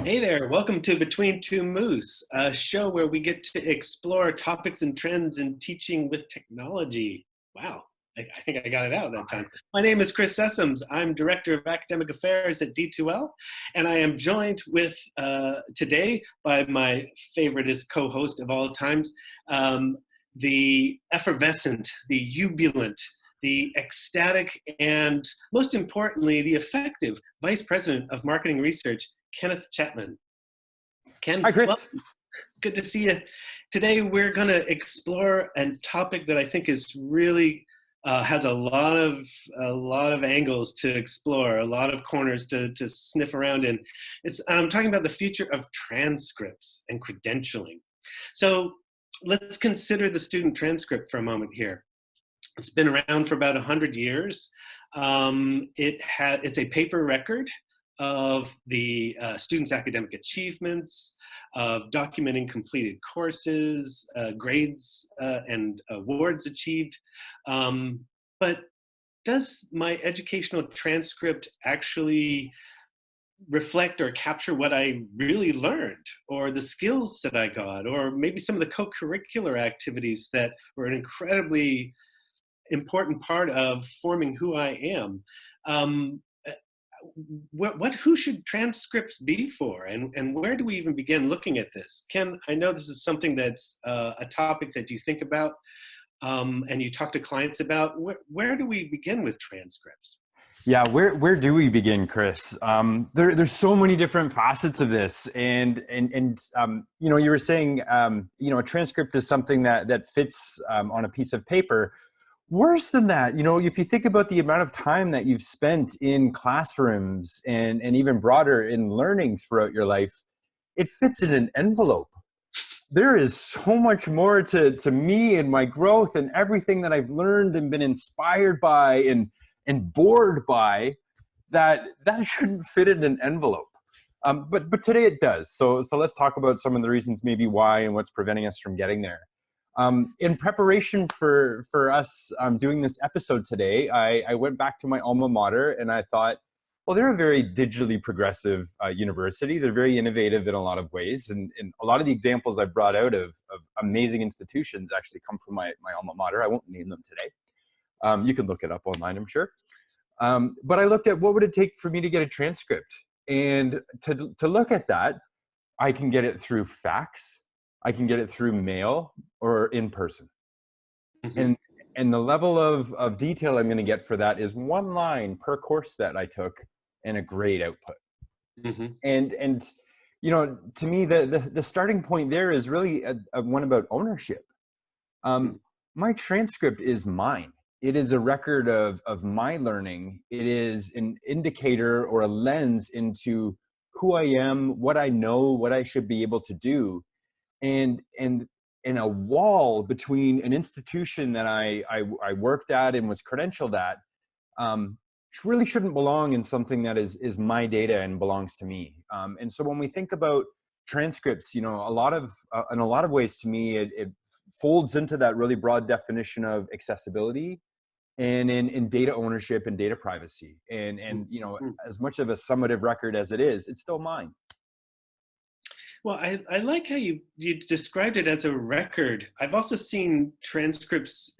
Hey there, welcome to Between Two Moose, a show where we get to explore topics and trends in teaching with technology. Wow, I think I got it out that time. My name is Chris Sessoms. I'm Director of Academic Affairs at D2L, and I am joined with today by my favoriteest co-host of all times, the effervescent, the jubilant, the ecstatic, and most importantly, the effective Vice President of Marketing Research, Kenneth Chapman. Ken, Hi, well, Chris. good to see you. Today, we're going to explore a topic that I think is really has a lot of angles to explore, a lot of corners to sniff around in. I'm talking about the future of transcripts and credentialing. So let's consider the student transcript for a moment here. It's been around for about 100 years. It's a paper record of the students' academic achievements, of documenting completed courses, grades, and awards achieved. But does my educational transcript actually reflect or capture what I really learned, or the skills that I got, or maybe some of the co-curricular activities that were an incredibly important part of forming who I am? Who should transcripts be for, and where do we even begin looking at this? Ken, I know this is something that's a topic that you think about and you talk to clients about. Where do we begin with transcripts? Yeah, where do we begin, Chris? There's so many different facets of this, and you know, you were saying you know, a transcript is something that fits on a piece of paper. Worse than that, you know, if you think about the amount of time that you've spent in classrooms and even broader in learning throughout your life, it fits in an envelope. There is so much more to me and my growth and everything that I've learned and been inspired by and bored by that shouldn't fit in an envelope. But today it does. So let's talk about some of the reasons maybe why and what's preventing us from getting there. In preparation for us doing this episode today, I went back to my alma mater and I thought, well, they're a very digitally progressive university. They're very innovative in a lot of ways. And a lot of the examples I brought out of amazing institutions actually come from my alma mater. I won't name them today. You can look it up online, I'm sure. But I looked at what would it take for me to get a transcript. And to look at that, I can get it through fax. I can get it through mail or in person. Mm-hmm. And the level of detail I'm going to get for that is one line per course that I took and a grade output. Mm-hmm. And you know, to me, the starting point there is really a one about ownership. My transcript is mine. It is a record of my learning. It is an indicator or a lens into who I am, what I know, what I should be able to do. And a wall between an institution that I worked at and was credentialed at really shouldn't belong in something that is my data and belongs to me. And so when we think about transcripts, you know, in a lot of ways, to me, it folds into that really broad definition of accessibility and in data ownership and data privacy. And you know, as much of a summative record as it is, it's still mine. Well, I like how you described it as a record. I've also seen transcripts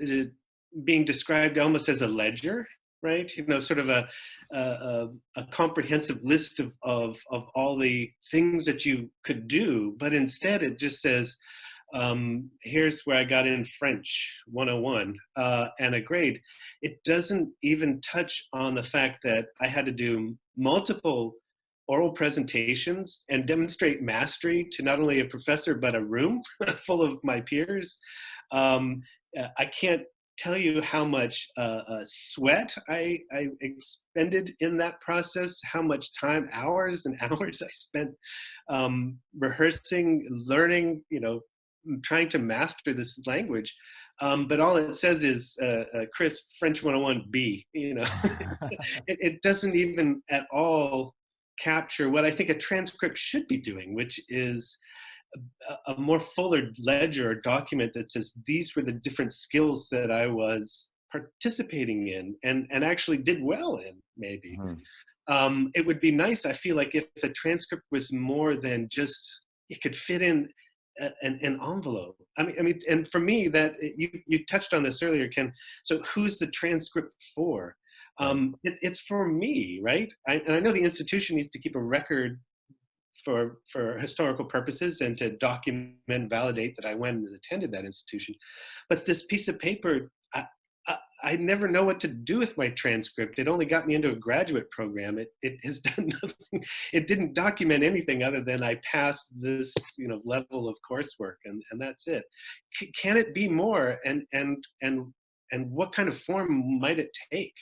being described almost as a ledger, right? You know, sort of a comprehensive list of all the things that you could do, but instead it just says, here's where I got in French 101 and a grade. It doesn't even touch on the fact that I had to do multiple oral presentations and demonstrate mastery to not only a professor, but a room full of my peers. I can't tell you how much sweat I expended in that process, how much time, hours and hours I spent rehearsing, learning, you know, trying to master this language. But all it says is, Chris, French 101 B, you know. It doesn't even at all capture what I think a transcript should be doing, which is a more fuller ledger or document that says these were the different skills that I was participating in and actually did well in, maybe. It would be nice, I feel like, if the transcript was more than just, it could fit in an envelope. I mean, and for me, that you touched on this earlier, Ken. So who's the transcript for? Right. It's for me, right? And I know the institution needs to keep a record for historical purposes and to document and validate that I went and attended that institution. But this piece of paper, I never know what to do with my transcript. It only got me into a graduate program. It has done nothing. It didn't document anything other than I passed this, level of coursework, and that's it. Can it be more? And what kind of form might it take?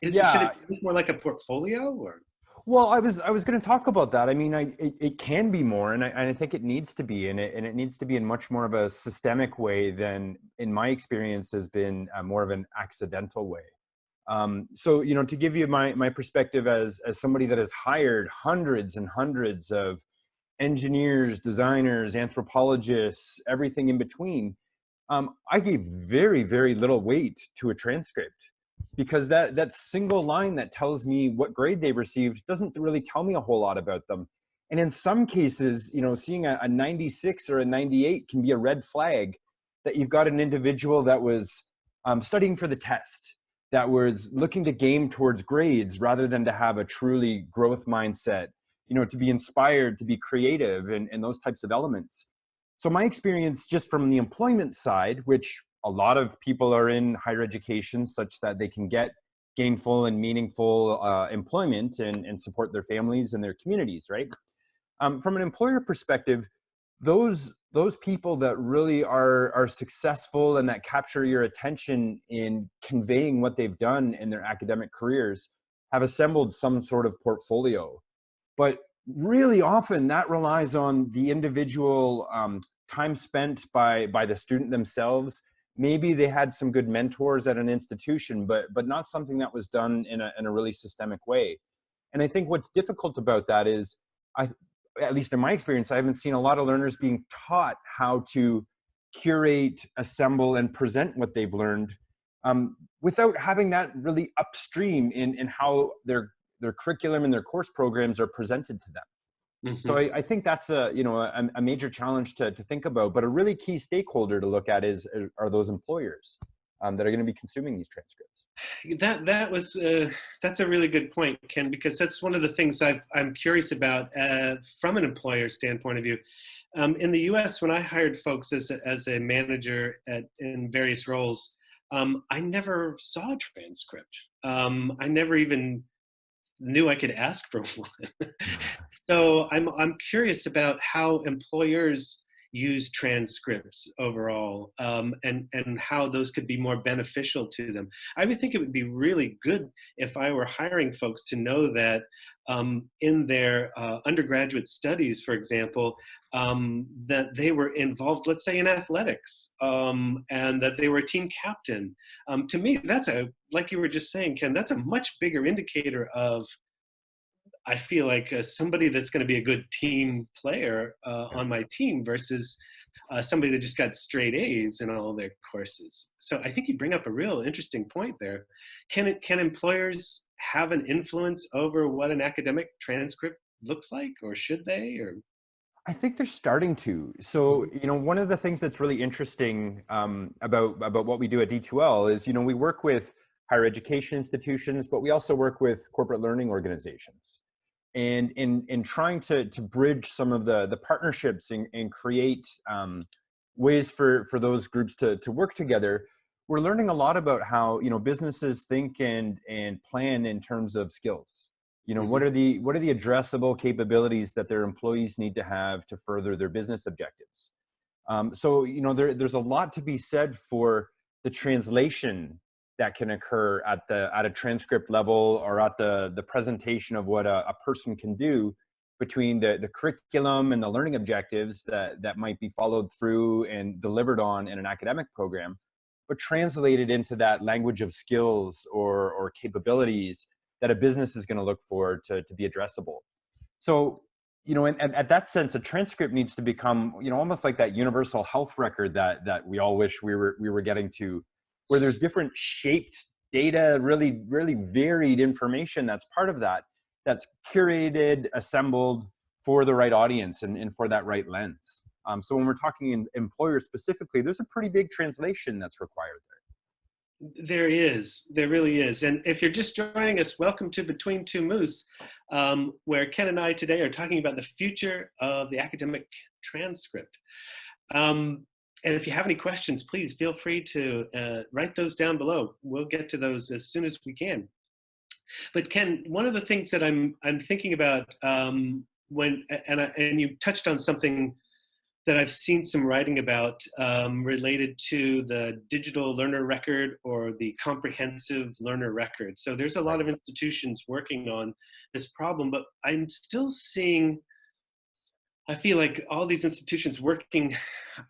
Should Yeah. it be more like a portfolio, or? Well, I was going to talk about that. I mean, it can be more, and I think it needs to be, and it needs to be in much more of a systemic way than, in my experience, has been more of an accidental way. So, to give you my perspective as somebody that has hired hundreds and hundreds of engineers, designers, anthropologists, everything in between, I gave very, very little weight to a transcript, because that single line that tells me what grade they received doesn't really tell me a whole lot about them. And in some cases, seeing a 96 or a 98 can be a red flag that you've got an individual that was studying for the test, that was looking to game towards grades rather than to have a truly growth mindset, to be inspired, to be creative, and those types of elements. So my experience just from the employment side, which a lot of people are in higher education such that they can get gainful and meaningful employment and support their families and their communities, right? From an employer perspective, those people that really are successful and that capture your attention in conveying what they've done in their academic careers have assembled some sort of portfolio. But really often that relies on the individual time spent by the student themselves. Maybe they had some good mentors at an institution, but not something that was done in a really systemic way. And I think what's difficult about that is, at least in my experience, I haven't seen a lot of learners being taught how to curate, assemble, and present what they've learned without having that really upstream in how their curriculum and their course programs are presented to them. So Mhm. I think that's a major challenge to think about, but a really key stakeholder to look at are those employers that are going to be consuming these transcripts. That's a really good point, Ken, because that's one of the things I'm curious about from an employer standpoint of view. In the U.S., when I hired folks as a manager in various roles, I never saw a transcript. I never even knew I could ask for one. So I'm curious about how employers use transcripts overall, and how those could be more beneficial to them. I would think it would be really good if I were hiring folks to know that in their undergraduate studies, for example, that they were involved, let's say, in athletics, and that they were a team captain. To me, like you were just saying, Ken, that's a much bigger indicator of, I feel like, somebody that's going to be a good team player on my team versus somebody that just got straight A's in all their courses. So I think you bring up a real interesting point there. Can employers have an influence over what an academic transcript looks like, or should they? Or I think they're starting to. So, one of the things that's really interesting about what we do at D2L is, we work with higher education institutions, but we also work with corporate learning organizations. And in trying to bridge some of the partnerships and create ways for those groups to work together, we're learning a lot about how businesses think and plan in terms of skills. What Mhm. are the addressable capabilities that their employees need to have to further their business objectives? So there's a lot to be said for the translation that can occur at a transcript level, or at the presentation of what a person can do between the curriculum and the learning objectives that might be followed through and delivered on in an academic program, but translated into that language of skills or capabilities that a business is going to look for to be addressable. So, at that sense, a transcript needs to become, almost like that universal health record that we all wish we were getting to, where there's different shaped data, really, really varied information that's part of that. that's curated, assembled for the right audience and for that right lens. So when we're talking in employers specifically, there's a pretty big translation that's required There really is. And if you're just joining us, welcome to Between Two Moose, where Ken and I today are talking about the future of the academic transcript. And if you have any questions, please feel free to write those down below. We'll get to those as soon as we can. But Ken, one of the things that I'm thinking about and you touched on something that I've seen some writing about related to the digital learner record or the comprehensive learner record. So there's a lot of institutions working on this problem, but I'm still seeing, I feel like all these institutions working,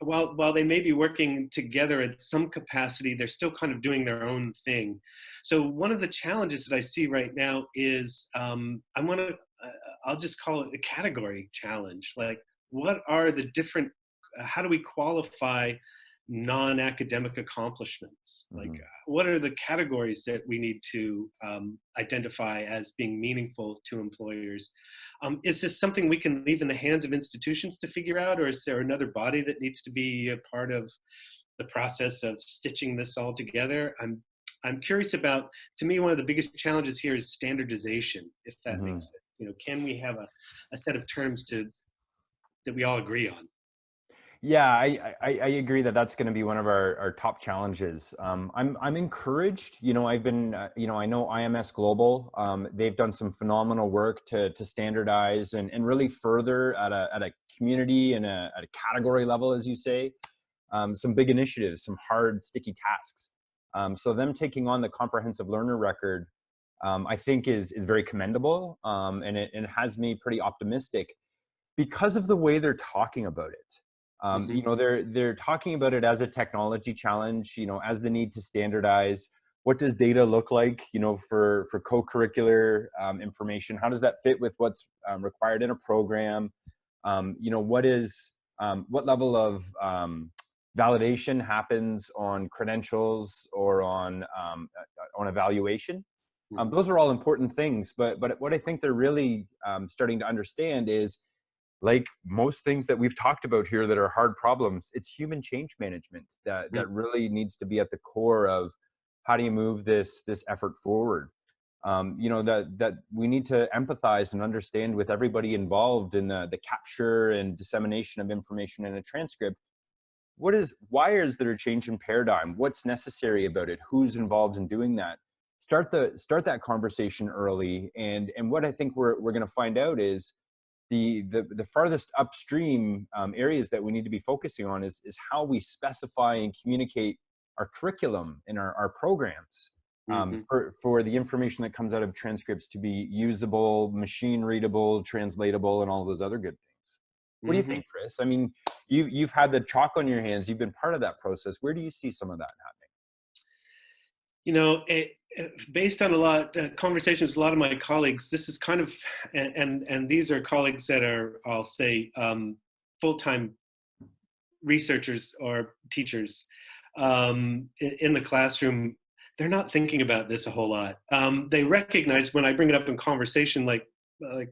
while they may be working together at some capacity, they're still kind of doing their own thing. So one of the challenges that I see right now is I'll just call it a category challenge. Like, what are the different, how do we qualify non-academic accomplishments? Like, what are the categories that we need to identify as being meaningful to employers? Is this something we can leave in the hands of institutions to figure out, or is there another body that needs to be a part of the process of stitching this all together? I'm curious about, to me, one of the biggest challenges here is standardization, if that makes sense. You know, can we have a set of terms that we all agree on? Yeah, I agree that that's going to be one of our top challenges. I'm encouraged. You know, I've been, I know IMS Global. They've done some phenomenal work to standardize and really further at a community and at a category level, as you say, some big initiatives, some hard, sticky tasks. So them taking on the comprehensive learner record, I think is very commendable, and it has me pretty optimistic because of the way they're talking about it. You know, they're talking about it as a technology challenge, you know, as the need to standardize. What does data look like, you know, for co-curricular information? How does that fit with what's required in a program? You know, what level of validation happens on credentials or on evaluation? Those are all important things, but what I think they're really starting to understand is, like most things that we've talked about here that are hard problems, it's human change management that really needs to be at the core of how do you move this effort forward. You know, that we need to empathize and understand with everybody involved in the capture and dissemination of information in a transcript. Why is there a change in paradigm? What's necessary about it? Who's involved in doing that? Start that conversation early. And what I think we're going to find out is the farthest upstream areas that we need to be focusing on is how we specify and communicate our curriculum in our programs for the information that comes out of transcripts to be usable, machine readable, translatable, and all those other good things. What do you think, Chris? I mean, you've had the chalk on your hands. You've been part of that process. Where do you see some of that happening? You know, based on a lot conversations with a lot of my colleagues, this is kind of, and these are colleagues that are, I'll say, full-time researchers or teachers in the classroom. They're not thinking about this a whole lot. They recognize when I bring it up in conversation, like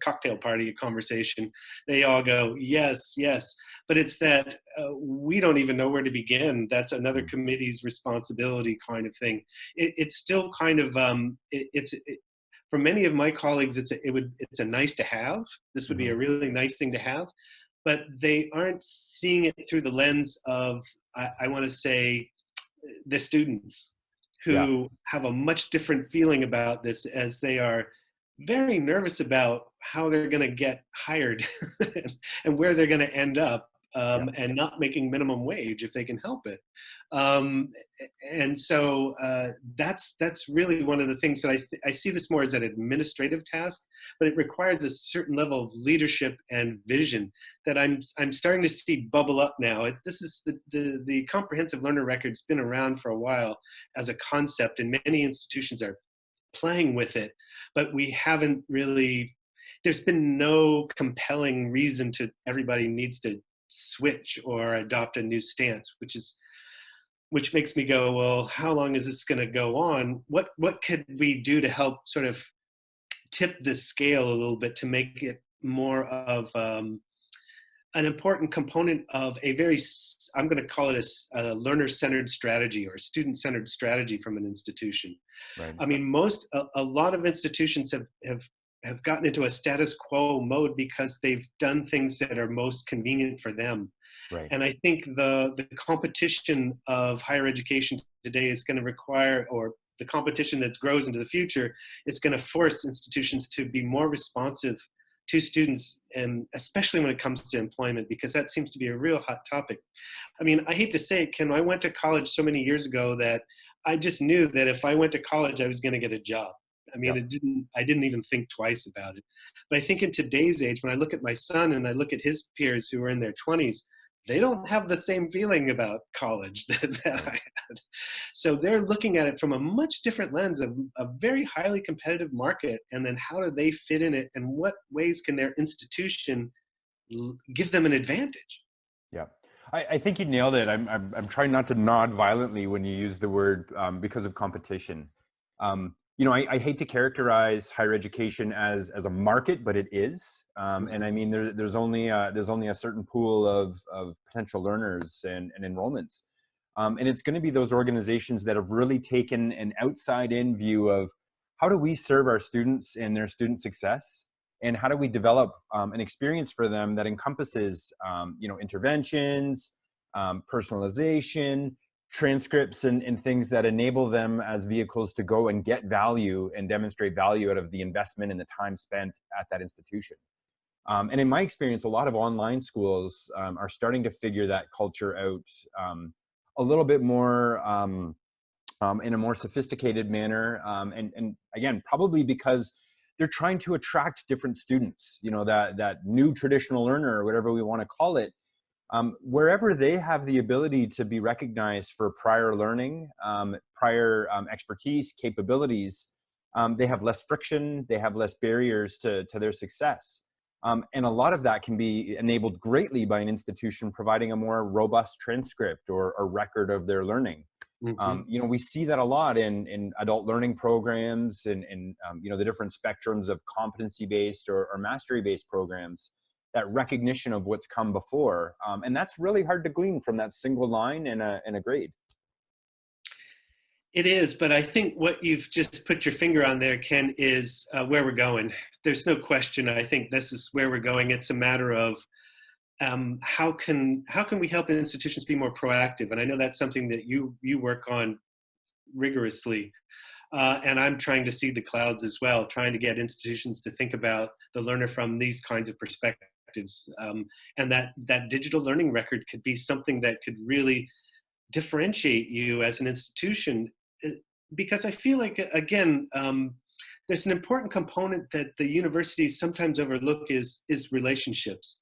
cocktail party conversation, they all go, yes, yes. But it's that we don't even know where to begin. That's another committee's responsibility kind of thing. It's still kind of, for many of my colleagues, it's a nice to have. This would be a really nice thing to have, but they aren't seeing it through the lens of, I want to say, the students who have a much different feeling about this, as they are very nervous about how they're going to get hired and where they're going to end up, and not making minimum wage if they can help it. And so that's really one of the things that I see this more as an administrative task, but it requires a certain level of leadership and vision that I'm starting to see bubble up now. This is the comprehensive learner record's been around for a while as a concept, and many institutions are playing with it, but we haven't really, there's been no compelling reason to everybody needs to switch or adopt a new stance, which makes me go, well, how long is this going to go on? What could we do to help sort of tip this scale a little bit to make it more of an important component of a very, I'm going to call it a learner-centered strategy or student-centered strategy from an institution. Right. I mean, a lot of institutions have gotten into a status quo mode because they've done things that are most convenient for them. Right. And I think the competition of higher education today is going to require, or the competition that grows into the future is going to force institutions to be more responsive to students, and especially when it comes to employment, because that seems to be a real hot topic. I mean, I hate to say it, Ken, I went to college so many years ago that I just knew that if I went to college, I was going to get a job. I mean, Yep. I didn't even think twice about it. But I think in today's age, when I look at my son and I look at his peers who are in their 20s, they don't have the same feeling about college that I Right. had. So they're looking at it from a much different lens of a very highly competitive market. And then how do they fit in it? And what ways can their institution give them an advantage? Yeah, I think you nailed it. I'm trying not to nod violently when you use the word because of competition. I hate to characterize higher education as a market, but it is. And I mean, there's only a certain pool of potential learners and enrollments. And it's going to be those organizations that have really taken an outside-in view of how do we serve our students and their student success, and how do we develop an experience for them that encompasses interventions, personalization, transcripts, and things that enable them as vehicles to go and get value and demonstrate value out of the investment and the time spent at that institution. And in my experience, a lot of online schools are starting to figure that culture out a little bit more in a more sophisticated manner. And again, probably because they're trying to attract different students, that new traditional learner or whatever we want to call it, wherever they have the ability to be recognized for prior learning, prior expertise, capabilities, they have less friction, they have less barriers to their success. And a lot of that can be enabled greatly by an institution providing a more robust transcript or a record of their learning. Mm-hmm. We see that a lot in adult learning programs and the different spectrums of competency-based or mastery-based programs, that recognition of what's come before. And that's really hard to glean from that single line in a grade. It is, but I think what you've just put your finger on there, Ken, is where we're going. There's no question. I think this is where we're going. It's a matter of how can we help institutions be more proactive? And I know that's something that you work on rigorously. And I'm trying to see the clouds as well, trying to get institutions to think about the learner from these kinds of perspectives. And that digital learning record could be something that could really differentiate you as an institution. Because I feel like, again, there's an important component that the universities sometimes overlook is relationships.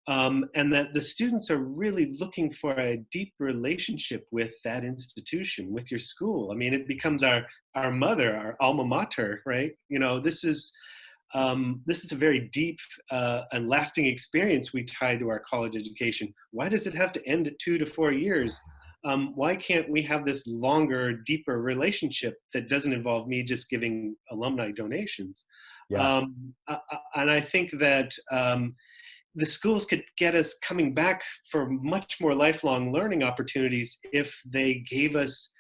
And that the students are really looking for a deep relationship with that institution, with your school. I mean, it becomes our mother, our alma mater, right? This is a very deep and lasting experience we tie to our college education. Why does it have to end at 2 to 4 years? Why can't we have this longer, deeper relationship that doesn't involve me just giving alumni donations? Yeah. And I think that the schools could get us coming back for much more lifelong learning opportunities if they gave us,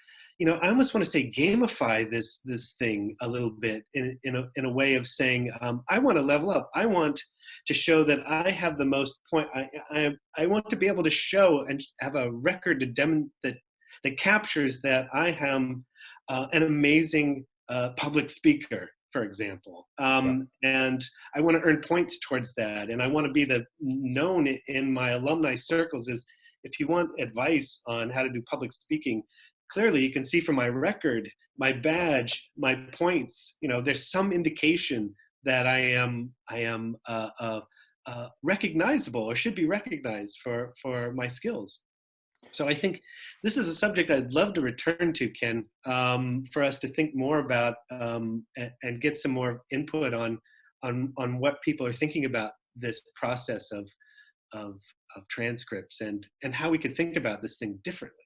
I almost want to say gamify this thing a little bit in a way of saying, I want to level up. I want to show that I have the most point. I want to be able to show and have a record that captures that I am an amazing public speaker, for example. Yeah. And I want to earn points towards that. And I want to be known in my alumni circles as, if you want advice on how to do public speaking, clearly you can see from my record, my badge, my points, there's some indication that I am recognizable or should be recognized for my skills. So I think this is a subject I'd love to return to, Ken, for us to think more about and get some more input on what people are thinking about this process of transcripts and how we could think about this thing differently.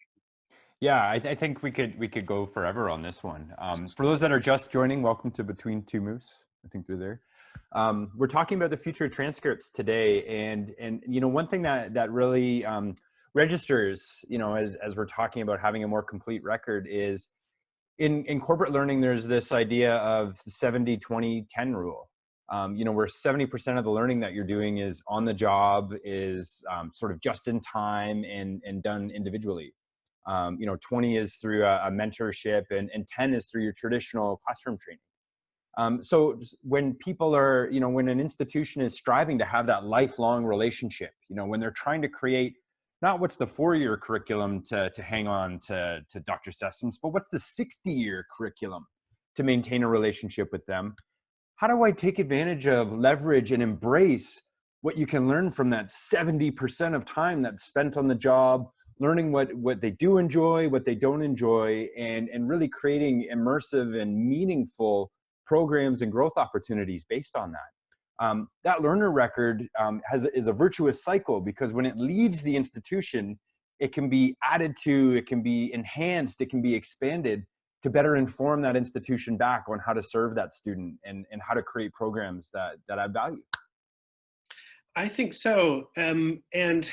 Yeah, I think we could go forever on this one. For those that are just joining, welcome to Between Two Moose. I think they're there. We're talking about the future of transcripts today, and you know, one thing that really registers, you know, as we're talking about having a more complete record is in corporate learning. There's this idea of 70-20-10 rule. You know, where 70% of the learning that you're doing is on the job, is sort of just in time and done individually. You know, 20 is through a mentorship, and 10 is through your traditional classroom training. So when people are, you know, when an institution is striving to have that lifelong relationship, you know, when they're trying to create not what's the 4-year curriculum to hang on to Dr. Sessoms, but what's the 60-year curriculum to maintain a relationship with them, how do I take advantage of, leverage, and embrace what you can learn from that 70% of time that's spent on the job, learning what they do enjoy, what they don't enjoy, and really creating immersive and meaningful programs and growth opportunities based on that. That learner record is a virtuous cycle, because when it leaves the institution, it can be added to, it can be enhanced, it can be expanded to better inform that institution back on how to serve that student and how to create programs that add value. I think so. And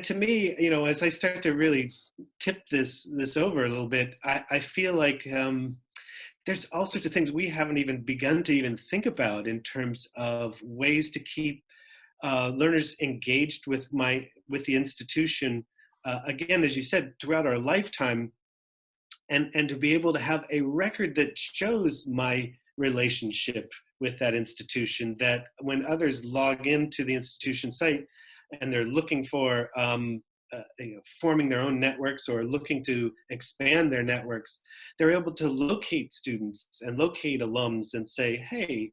to me, you know, as I start to really tip this over a little bit, I feel like there's all sorts of things we haven't even begun to even think about in terms of ways to keep learners engaged with the institution. Again, as you said, throughout our lifetime, and to be able to have a record that shows my relationship with that institution, that when others log into the institution site and they're looking for you know, forming their own networks or looking to expand their networks, they're able to locate students and locate alums and say, hey,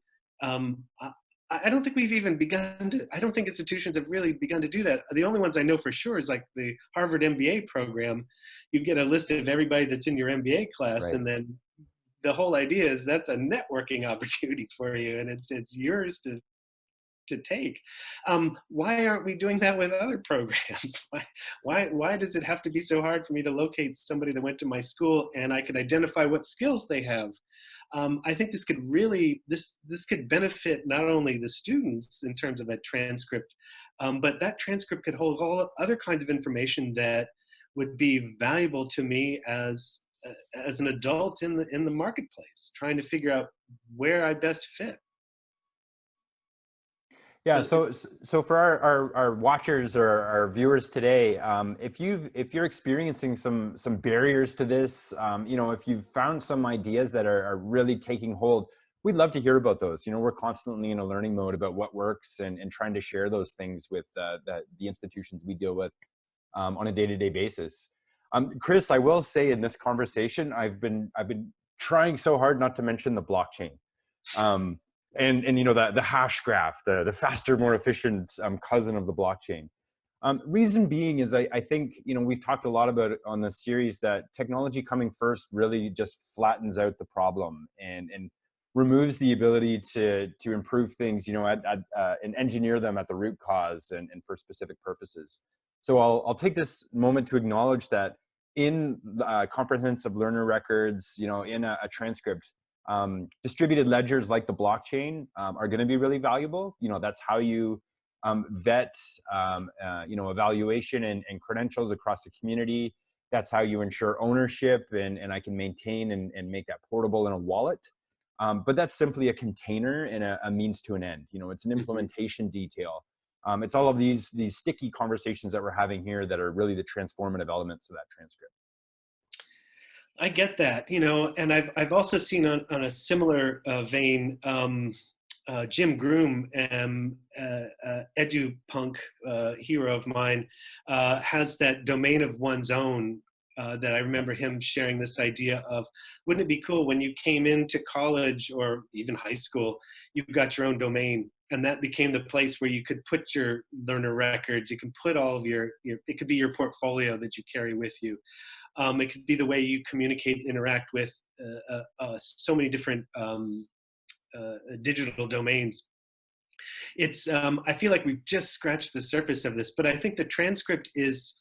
I don't think we've even begun to, I don't think institutions have really begun to do that. The only ones I know for sure is like the Harvard MBA program. You get a list of everybody that's in your MBA class, Right. and then the whole idea is that's a networking opportunity for you, and it's yours to take. Why aren't we doing that with other programs? Why does it have to be so hard for me to locate somebody that went to my school and I could identify what skills they have? I think this could really, this could benefit not only the students in terms of a transcript, but that transcript could hold all other kinds of information that would be valuable to me as an adult in the marketplace, trying to figure out where I best fit. Yeah, So so for our watchers or our viewers today, if you're experiencing some barriers to this, you know, if you've found some ideas that are really taking hold, we'd love to hear about those. You know, we're constantly in a learning mode about what works, and trying to share those things with the institutions we deal with on a day-to-day basis. Chris, I will say in this conversation, I've been trying so hard not to mention the blockchain. Um, and you know, the hash graph, the faster, more efficient cousin of the blockchain. Reason being is I think, you know, we've talked a lot about it on this series, that technology coming first really just flattens out the problem and removes the ability to improve things, you know, and engineer them at the root cause and for specific purposes. So I'll take this moment to acknowledge that in comprehensive learner records, you know, in a transcript, distributed ledgers like the blockchain are going to be really valuable. You know, that's how you vet, you know, evaluation and credentials across the community. That's how you ensure ownership, and I can maintain and make that portable in a wallet. But that's simply a container and a means to an end. You know, it's an implementation detail. It's all of these sticky conversations that we're having here that are really the transformative elements of that transcript. I get that, you know, and I've also seen on a similar vein, Jim Groom, edupunk hero of mine, has that domain of one's own. That I remember him sharing this idea of, wouldn't it be cool when you came into college or even high school, you've got your own domain, and that became the place where you could put your learner records, you can put all of your it could be your portfolio that you carry with you. It could be the way you communicate, interact with so many different digital domains. It's I feel like we've just scratched the surface of this, but I think the transcript is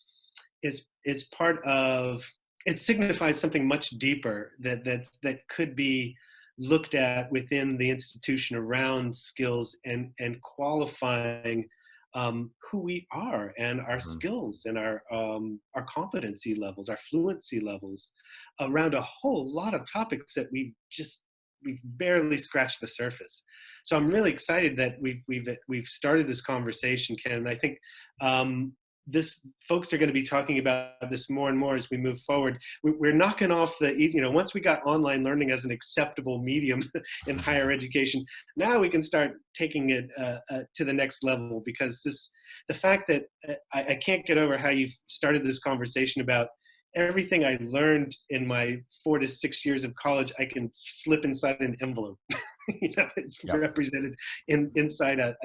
part of it. Signifies something much deeper that could be looked at within the institution around skills and qualifying who we are and our Mhm. skills and our competency levels, our fluency levels, around a whole lot of topics that we've barely scratched the surface. So I'm really excited that we've started this conversation, Ken. And I think this folks are going to be talking about this more and more as we move forward. We're knocking off once we got online learning as an acceptable medium in higher education, now we can start taking it to the next level, because the fact that I can't get over how you started this conversation about everything I learned in my 4 to 6 years of college, I can slip inside an envelope. It's Yep. represented inside a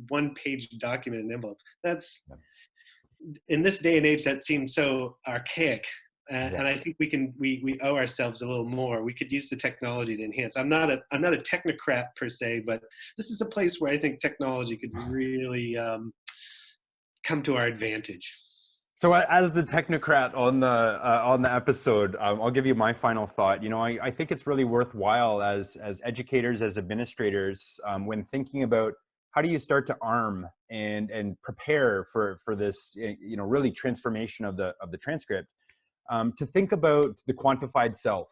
one-page document, an envelope. That's, Yep. in this day and age, that seems so archaic. Yeah. And I think we owe ourselves a little more. We could use the technology to enhance. I'm not a technocrat per se, but this is a place where I think technology could really come to our advantage. So as the technocrat on the episode, I'll give you my final thought. I think it's really worthwhile as educators, as administrators, when thinking about how do you start to arm and prepare for this, really transformation of the transcript, to think about the quantified self,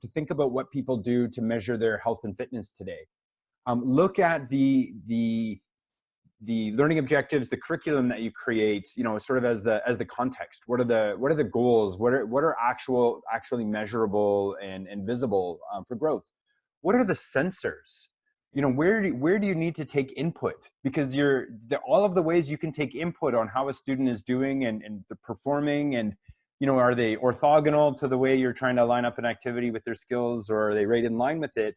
to think about what people do to measure their health and fitness today. Look at the learning objectives, the curriculum that you create, sort of as the context. What are the goals? What are actually measurable and visible for growth? What are the sensors? Where do you need to take input? Because all of the ways you can take input on how a student is doing and the performing, and are they orthogonal to the way you're trying to line up an activity with their skills, or are they right in line with it?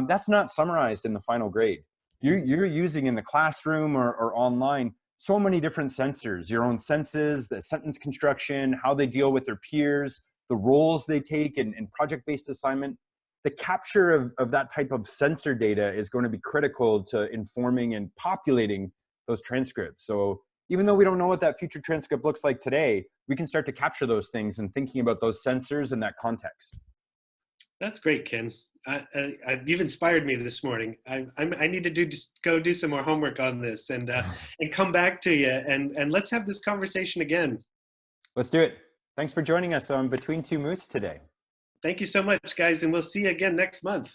That's not summarized in the final grade. You're using in the classroom or online so many different sensors, your own senses, the sentence construction, how they deal with their peers, the roles they take in project-based assignment. The capture of that type of sensor data is going to be critical to informing and populating those transcripts. So even though we don't know what that future transcript looks like today, we can start to capture those things and thinking about those sensors in that context. That's great, Ken. You've inspired me this morning. I need to go do some more homework on this and come back to you, and let's have this conversation again. Let's do it. Thanks for joining us on Between Two Moose today. Thank you so much, guys, and we'll see you again next month.